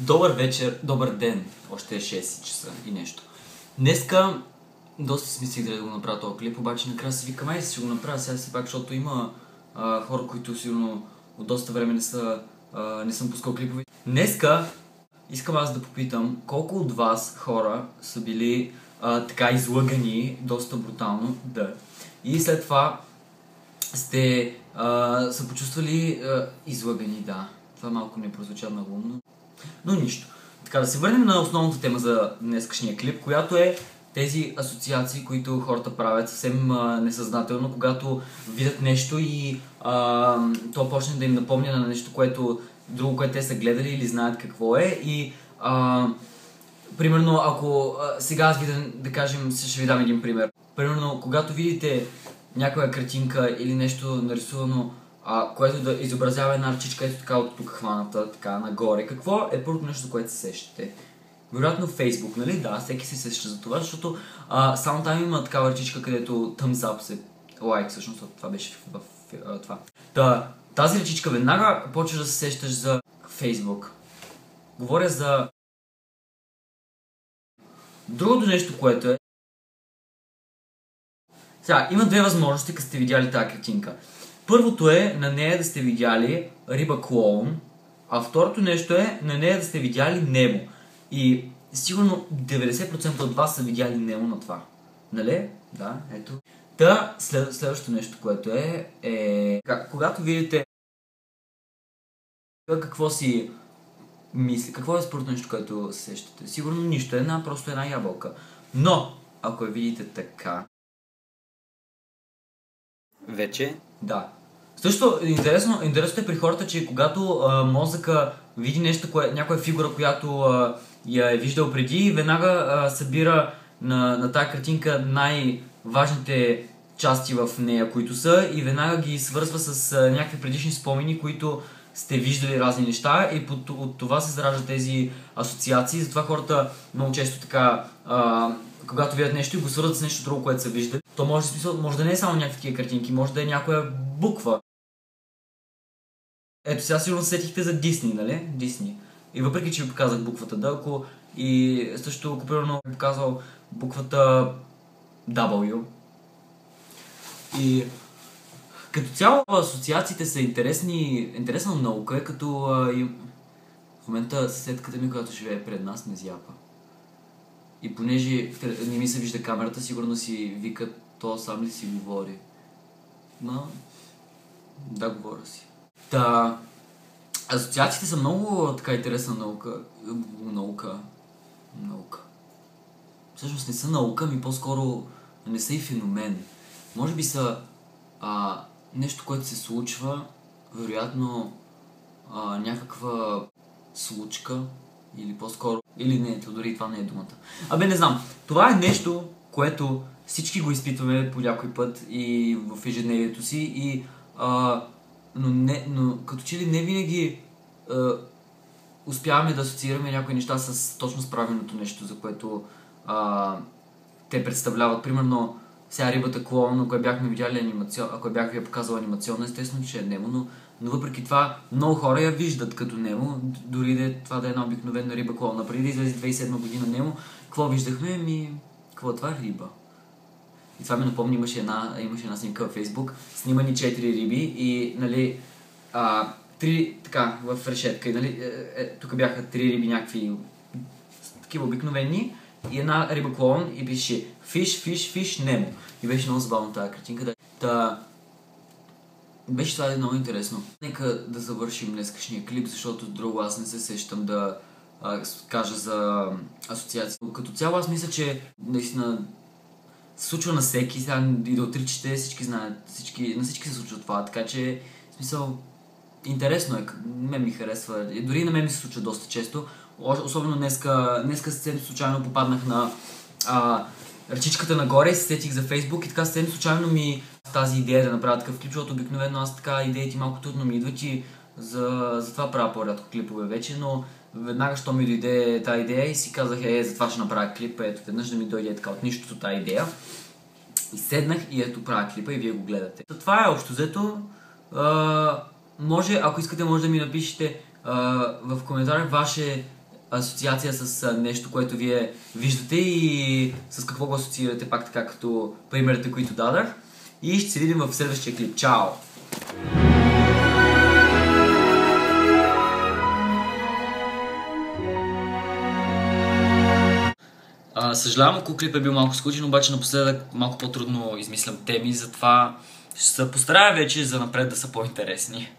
Добър вечер, добър ден. Още е 6 часа и нещо. Днеска доста си мислих да го направя този клип, обаче накрая си викам, ай си го направя сега си пак, защото има хора, които сигурно от доста време не съм пускал клипове. Днеска искам аз да попитам колко от вас хора са били така излъгани доста брутално, и след това сте са почувствали излъгани, да. Това малко не прозвуча много умно. Но нищо. Така, да се върнем на основната тема за днескашния клип, която е тези асоциации, които хората правят съвсем несъзнателно, когато видят нещо и то почне да им напомня на нещо, което те са гледали или знаят какво е. И примерно, ако сега аз видя, да кажем, ще ви дам един пример. Примерно, когато видите някоя картинка или нещо нарисувано, което да изобразява една ръчичка, ето така от тук хваната, така нагоре. Какво е първото нещо, за което се сещате? Вероятно Фейсбук, нали? Да, всеки се сеща за това, защото само там има такава ръчичка, където thumbs up се лайк, всъщност това беше в това. Тази ръчичка веднага почваш да се сещаш за Фейсбук. Говоря за другото нещо, което е. Сега, има две възможности, като сте видяли тази картинка. Първото е на нея да сте видяли риба клоун, а второто нещо е на нея да сте видяли Немо. И сигурно 90% от вас са видяли Немо на това. Нали? Да, ето. Следващото нещо, което е когато видите какво си мисли, какво е според нещо, което се сещате. Сигурно нищо, просто една ябълка. Но, ако я видите така, вече, да. Също интересно е при хората, че когато мозъка види нещо, някоя фигура, която я е виждал преди, веднага събира на тази картинка най-важните части в нея, които са, и веднага ги свързва с някакви предишни спомени, които сте виждали разни неща, и от това се зараждат тези асоциации. Затова хората много често така, когато видят нещо и го свързват с нещо друго, което са виждали, то може да не е само някакви такива картинки, може да е някоя буква. Ето сега сигурно сетихте за Дисни, нали? Дисни. И въпреки, че ви показах буквата D, и също ако примерно ви показал буквата W. И като цяло асоциациите са интересна наука, като в момента съседката ми, която живее пред нас, ме зяпа. И понеже не ми се вижда камерата, сигурно си вика, то сам ли си говори. Но да, говоря си. Асоциациите са много така интересна наука. Всъщност не са наука, ми по-скоро не са и феномен. Може би са нещо, което се случва, вероятно някаква случка, или по-скоро, или не, дори това не е думата. Не знам. Това е нещо, което всички го изпитваме по някой път и в ежедневието си, но като че ли не винаги успяваме да асоциираме някои неща точно с правилното нещо, за което те представляват. Примерно, сега рибата клоун, ако я бяхме видяли ако я бях ви показал анимационно, естествено, че е Немо, но въпреки това много хора я виждат като Немо, дори това да е една обикновена риба клоун. Преди да излезе 2007 година Немо, какво виждахме? Какво това е риба? И това ми напомни, имаше една снимка във Фейсбук, снимани 4 риби и, нали, 3 така в решетка, и, нали, тук бяха 3 риби някакви такива обикновени и една риба клоун и пише Fish, Nemo. И беше много забавно тази картинка. Беше това много интересно. Нека да завършим днескашния клип, защото друго аз не се сещам да кажа за асоциация. Като цяло аз мисля, че наистина се случва на всеки, сега и да отричате, всички знаят, на всички се случва това, така че, в смисъл, интересно е, мен ми харесва, дори на мен ми се случва доста често, особено днеска съвсем случайно попаднах на ръчичката нагоре и се сетих за Фейсбук и така съвсем случайно ми тази идея да направя такъв клип, защото обикновено аз така идеите малко трудно ми идват и затова правя по-рядко клипове вече, но веднага, що ми дойде тази идея и си казах, за това ще направя клип, ето веднъж да ми дойде така от нищото тази идея. И седнах и ето правя клипа и вие го гледате. Това е общо взето. Ако искате, може да ми напишете в коментар асоциация с нещо, което вие виждате и с какво го асоциирате, пак така като примерите, които дадах. И ще се видим в следващия клип. Чао! Съжалявам, ако клип е бил малко скучен, обаче напоследък малко по-трудно измислям теми, затова ще се постарая вече за напред да са по-интересни.